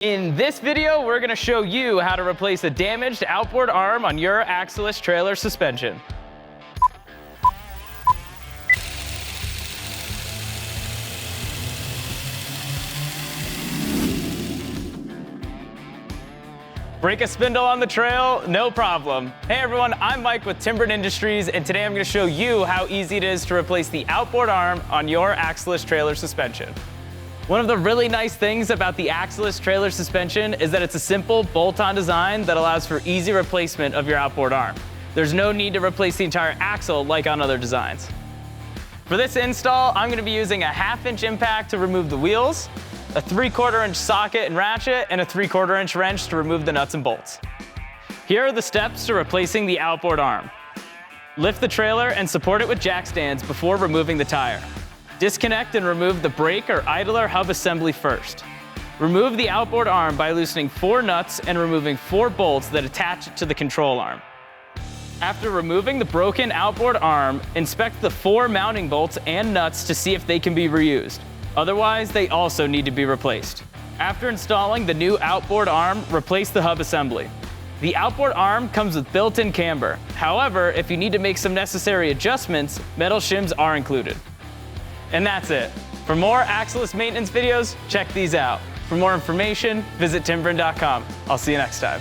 In this video, we're gonna show you how to replace a damaged outboard arm on your axle-less trailer suspension. Break a spindle on the trail? No problem. Hey everyone, I'm Mike with Timber Industries, and today I'm gonna show you how easy it is to replace the outboard arm on your axle-less trailer suspension. One of the really nice things about the axle-less trailer suspension is that it's a simple bolt-on design that allows for easy replacement of your outboard arm. There's no need to replace the entire axle like on other designs. For this install, I'm gonna be using a 1/2-inch impact to remove the wheels, a 3/4 inch socket and ratchet, and a 3/4 inch wrench to remove the nuts and bolts. Here are the steps to replacing the outboard arm. Lift the trailer and support it with jack stands before removing the tire. Disconnect and remove the brake or idler hub assembly first. Remove the outboard arm by loosening 4 nuts and removing 4 bolts that attach it to the control arm. After removing the broken outboard arm, inspect the 4 mounting bolts and nuts to see if they can be reused. Otherwise, they also need to be replaced. After installing the new outboard arm, replace the hub assembly. The outboard arm comes with built-in camber. However, if you need to make some necessary adjustments, metal shims are included. And that's it. For more axle-less maintenance videos, check these out. For more information, visit timbren.com. I'll see you next time.